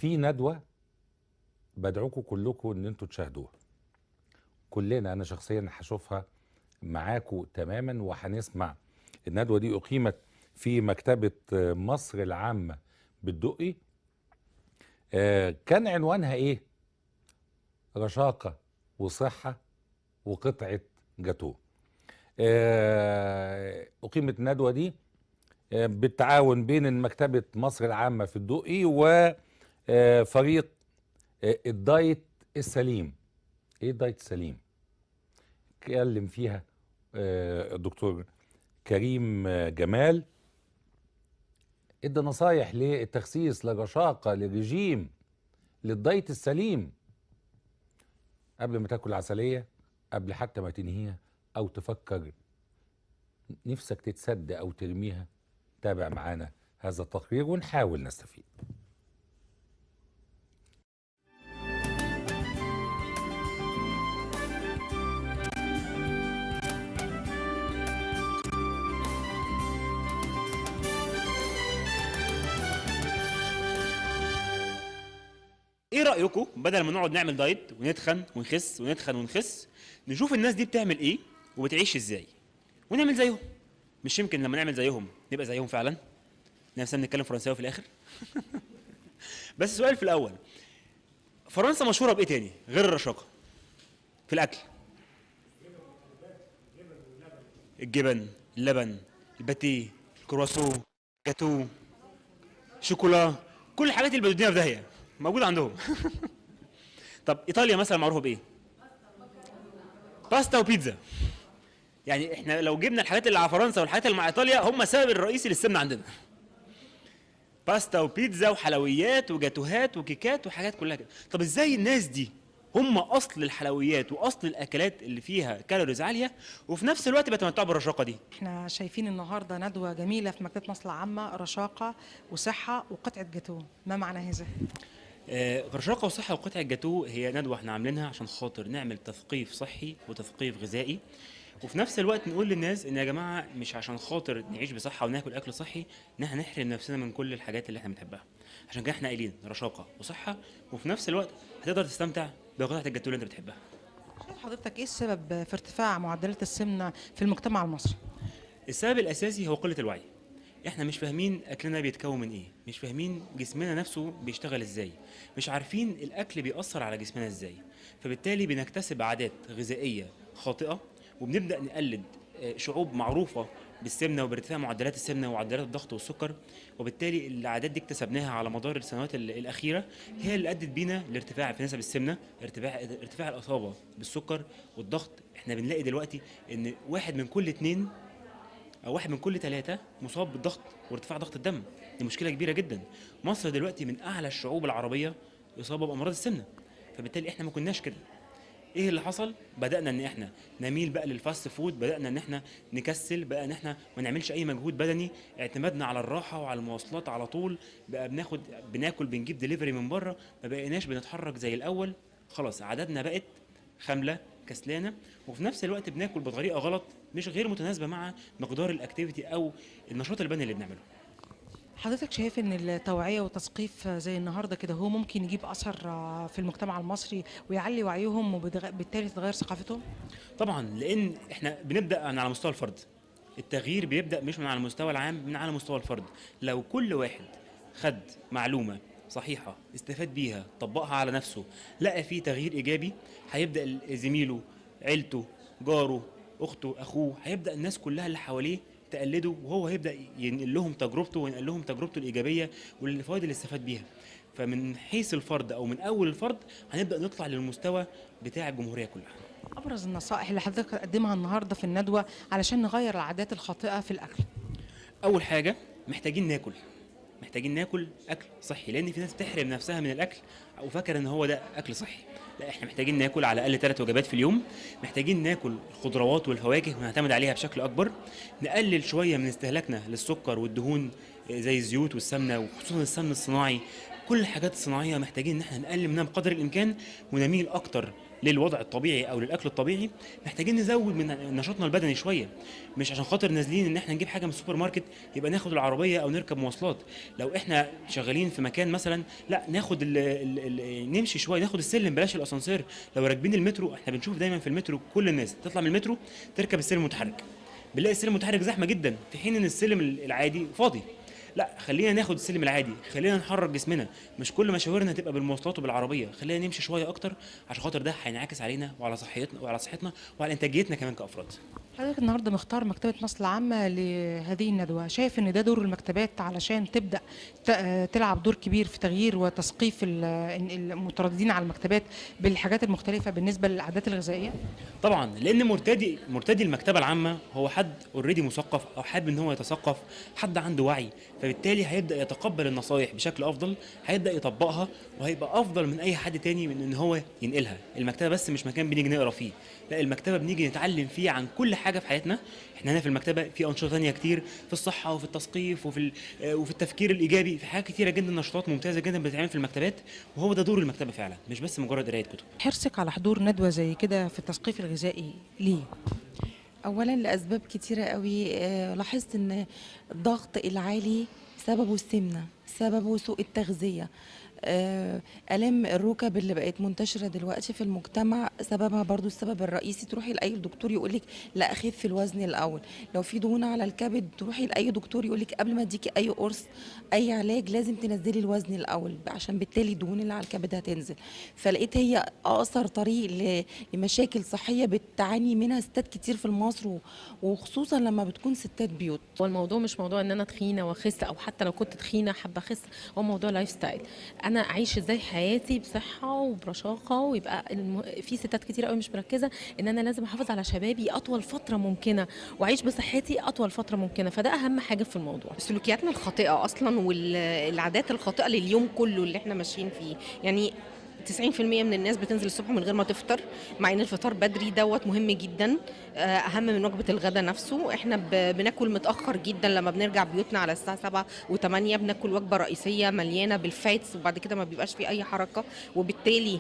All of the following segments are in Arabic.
في ندوة بدعوكم كلكم ان انتوا تشاهدوها. كلنا انا شخصيا هشوفها معاكم تماما وهنسمع. الندوة دي اقيمت في مكتبة مصر العامة بالدقي. كان عنوانها ايه؟ رشاقة وصحة وقطعة جاتوه. اقيمت الندوة دي بالتعاون بين مكتبة مصر العامة في الدقي وفريق الدايت السليم. ايه الدايت السليم؟ اتكلم فيها الدكتور كريم جمال، ادى نصايح للتخسيس، للرشاقة، للرجيم، للدايت السليم قبل ما تاكل عسلية، قبل حتى ما تنهيها او تفكر نفسك تتصدق او ترميها. تابع معانا هذا التقرير ونحاول نستفيد. ايه رأيكم بدل ما نقعد نعمل دايت ونتخن ونخس ونتخن ونخس، نشوف الناس دي بتعمل ايه وبتعيش ازاي ونعمل زيهم؟ مش يمكن لما نعمل زيهم نبقى زيهم فعلا؟ نفسنا بنتكلم فرنساوي في الاخر. بس السؤال في الاول، فرنسا مشهوره بايه تاني غير الرشاقه في الاكل؟ الجبن، اللبن، الباتيه، الكرواسون، جاتو، شوكولا، كل الحاجات اللي بتودينا في داهيه موجوده عندهم. طب ايطاليا مثلا معروفه بايه؟ باستا وبيتزا. يعني احنا لو جبنا الحاجات اللي على فرنسا والحاجات اللي مع ايطاليا، هم السبب الرئيسي للسمنه عندنا. باستا وبيتزا وحلويات وجاتوهات وكيكات وحاجات كلها كده. طب ازاي الناس دي هم اصل الحلويات واصل الاكلات اللي فيها كالوريز عاليه وفي نفس الوقت بيتمتعوا بالرشاقه دي؟ احنا شايفين النهارده ندوة جميلة في مكتبة مصر العامة، رشاقة وصحة وقطعة جاتوه. ما معنى هذا؟ رشاقه وصحه وقطع الجاتوه هي ندوه احنا عاملينها عشان خاطر نعمل تثقيف صحي وتثقيف غذائي، وفي نفس الوقت نقول للناس ان يا جماعه مش عشان خاطر نعيش بصحه وناكل اكل صحي ان احنا نحرم نفسنا من كل الحاجات اللي احنا بنحبها. عشان كده احنا قايلين رشاقه وصحه، وفي نفس الوقت هتقدر تستمتع بقطعه الجاتوه اللي انت بتحبها. شايف حضرتك ايه السبب في ارتفاع معدلات السمنة في المجتمع المصري؟ السبب الاساسي هو قله الوعي. احنا مش فاهمين اكلنا بيتكون من ايه، مش فاهمين جسمنا نفسه بيشتغل ازاي، مش عارفين الاكل بيأثر على جسمنا ازاي، فبالتالي بنكتسب عادات غذائيه خاطئه وبنبدأ نقلد شعوب معروفه بالسمنه وبارتفاع معدلات السمنه ومعدلات الضغط والسكر، وبالتالي العادات دي اكتسبناها على مدار السنوات الاخيره هي اللي ادت بينا لارتفاع في نسب السمنه، ارتفاع الاصابه بالسكر والضغط. احنا بنلاقي دلوقتي ان واحد من كل اتنين او واحد من كل ثلاثة مصاب بالضغط وارتفاع ضغط الدم. دي مشكله كبيره جدا. مصر دلوقتي من اعلى الشعوب العربيه اصابه بامراض السمنه، فبالتالي احنا ما كناش كده. ايه اللي حصل؟ بدانا ان احنا نميل بقى للفاست فود، بدانا ان احنا نكسل، بقى ان احنا ما نعملش اي مجهود بدني، اعتمدنا على الراحه وعلى المواصلات على طول، بقى بناكل بنجيب دليفري من بره، ما بقيناش بنتحرك زي الاول. خلاص عاداتنا بقت خامله كسلانه، وفي نفس الوقت بناكل بطريقه غلط مش غير متناسبه مع مقدار الاكتيفيتي او النشاط البدني اللي بنعمله. حضرتك شايف ان التوعية والتثقيف زي النهارده كده هو ممكن يجيب اثر في المجتمع المصري ويعلي وعيهم وبالتالي تتغير ثقافتهم؟ طبعا، لان احنا بنبدا على مستوى الفرد. التغيير بيبدا مش من على المستوى العام، من على مستوى الفرد. لو كل واحد خد معلومه صحيحه استفاد بيها طبقها على نفسه لقى فيه تغيير ايجابي، هيبدا زميله، عيلته، جاره، اخته، اخوه، هيبدا الناس كلها اللي حواليه تقلده، وهو هيبدا ينقل لهم تجربته وينقل لهم تجربته الايجابيه والفوائد اللي استفاد بيها. فمن حيث الفرد او من اول الفرد هنبدا نطلع للمستوى بتاع الجمهوريه كلها. ابرز النصائح اللي حضرتك هتقدمها النهارده في الندوة علشان نغير العادات الخاطئة في الاكل؟ اول حاجه محتاجين ناكل، محتاجين ناكل اكل صحي، لان في ناس بتحرم نفسها من الاكل وفاكره ان هو ده اكل صحي. لا، احنا محتاجين ناكل على الاقل 3 وجبات في اليوم، محتاجين ناكل الخضروات والفواكه ونعتمد عليها بشكل اكبر، نقلل شويه من استهلاكنا للسكر والدهون زي الزيوت والسمنه وخصوصا السمن الصناعي. كل الحاجات الصناعيه محتاجين ان احنا نقلل منها بقدر الامكان ونميل اكتر للوضع الطبيعي او للاكل الطبيعي، محتاجين نزود من نشاطنا البدني شويه. مش عشان خاطر نازلين ان احنا نجيب حاجه من السوبر ماركت يبقى ناخد العربيه او نركب مواصلات. لو احنا شغالين في مكان مثلا، لا ناخد نمشي شويه، ناخد السلم بلاش الاسانسير. لو راكبين المترو، احنا بنشوف دايما في المترو كل الناس تطلع من المترو تركب السلم المتحرك، بنلاقي السلم المتحرك زحمه جدا في حين ان السلم العادي فاضي. لا، خلينا ناخد السلم العادي، خلينا نحرك جسمنا، مش كل مشاورنا تبقى بالمواصلات وبالعربيه، خلينا نمشي شويه اكتر عشان خاطر ده هينعكس علينا وعلى صحتنا وعلى انتاجيتنا كمان كافراد. حضرتك النهارده مختار مكتبة مصر العامة لهذه الندوة، شايف ان ده دور المكتبات علشان تبدأ تلعب دور كبير في تغيير وتثقيف المترددين على المكتبات بالحاجات المختلفة بالنسبة للعادات الغذائية؟ طبعا، لان مرتدي المكتبه العامه هو حد اوريدي مثقف او حابب ان هو يتثقف، حد عنده وعي، فبالتالي هيبدا يتقبل النصايح بشكل افضل، هيبدا يطبقها، وهيبقى افضل من اي حد تاني من ان هو ينقلها. المكتبه بس مش مكان بنيجي نقرا فيه، لا، المكتبه بنيجي نتعلم فيه عن كل حاجه في حياتنا. احنا هنا في المكتبه في انشطه تانية كتير، في الصحه وفي التثقيف وفي التفكير الايجابي، في حاجات كتيره جدا، نشاطات ممتازه جدا بتتعمل في المكتبات، وهو ده دور المكتبه فعلا، مش بس مجرد قرايه كتب. حرصك على حضور ندوة زي كده في التثقيف الغذائي ليه؟ اولا لاسباب كتيره قوي. لاحظت ان الضغط العالي سببه السمنه، سببه سوء التغذيه. آلام الركب اللي بقت منتشرة دلوقتي في المجتمع سببها برضو السبب الرئيسي. تروحي لأي دكتور يقولك لا أخف الوزن الأول. لو في دهون على الكبد تروحي لأي دكتور يقولك قبل ما اديكي أي قرص أي علاج لازم تنزلي الوزن الأول، عشان بالتالي الدهون اللي على الكبد هتنزل. فلقيت هي أقصر طريق لمشاكل صحية بتعاني منها ستات كتير في مصر، وخصوصا لما بتكون ستات بيوت. هو الموضوع مش موضوع ان انا تخينه واخس، او حتى لو كنت تخينه حابه اخس، هو موضوع لايف ستايل. انا اعيش ازاي حياتي بصحه وبرشاقه، ويبقى في ستات كتير قوي مش مركزه ان انا لازم احافظ على شبابي اطول فتره ممكنه واعيش بصحتي اطول فتره ممكنه، فده اهم حاجه في الموضوع. سلوكياتنا الخاطئه اصلا والعادات الخاطئه لليوم كله اللي احنا ماشيين فيه، يعني 90% من الناس بتنزل الصبح من غير ما تفطر، مع ان الفطار بدري دوت مهم جدا، اهم من وجبه الغداء نفسه. احنا بناكل متاخر جدا، لما بنرجع بيوتنا على الساعه 7 و8 بناكل وجبه رئيسيه مليانه بالفاتس، وبعد كده ما بيبقاش في اي حركه، وبالتالي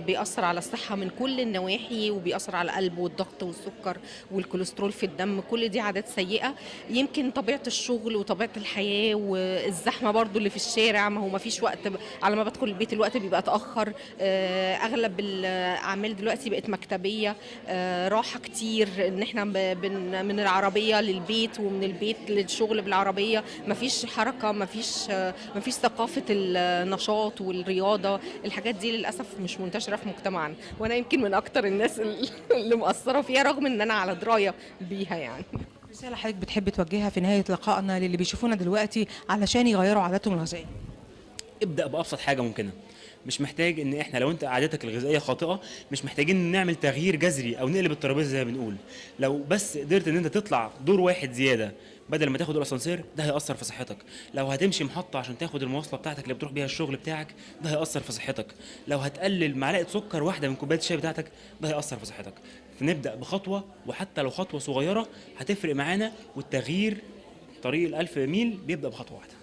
بيأثر على الصحه من كل النواحي، وبيأثر على القلب والضغط والسكر والكوليسترول في الدم. كل دي عادات سيئه. يمكن طبيعه الشغل وطبيعه الحياه والزحمه برضو اللي في الشارع، ما هو ما فيش وقت على ما بدخل البيت، الوقت بيبقى اتاخر. اغلب الاعمال دلوقتي بقت مكتبيه، راحه كتير، ان احنا من العربيه للبيت ومن البيت للشغل بالعربيه، مفيش حركه، مفيش ثقافه النشاط والرياضه. الحاجات دي للاسف مش منتشره في مجتمعنا، وانا يمكن من اكتر الناس اللي مقصره فيها، رغم ان انا على درايه بيها يعني. رسالة حضرتك بتحب توجهها في نهاية لقائنا للي بيشوفونا دلوقتي علشان يغيروا عاداتهم الغذائية؟ ابدأ بأبسط حاجة ممكنة. مش محتاج ان احنا، لو انت عاداتك الغذائيه خاطئه، مش محتاجين نعمل تغيير جذري او نقلب الترابيزه زي ما بنقول. لو بس قدرت ان انت تطلع دور واحد زياده بدل ما تاخد الاسانسير، ده هيأثر في صحتك. لو هتمشي محطه عشان تاخد المواصله بتاعتك اللي بتروح بيها الشغل بتاعك، ده هيأثر في صحتك. لو هتقلل معلقه سكر واحده من كوبايه الشاي بتاعتك، ده هيأثر في صحتك. فنبدأ بخطوه، وحتى لو خطوه صغيره هتفرق معانا، والتغيير طريق ال1000 ميل بيبدأ بخطوه واحده.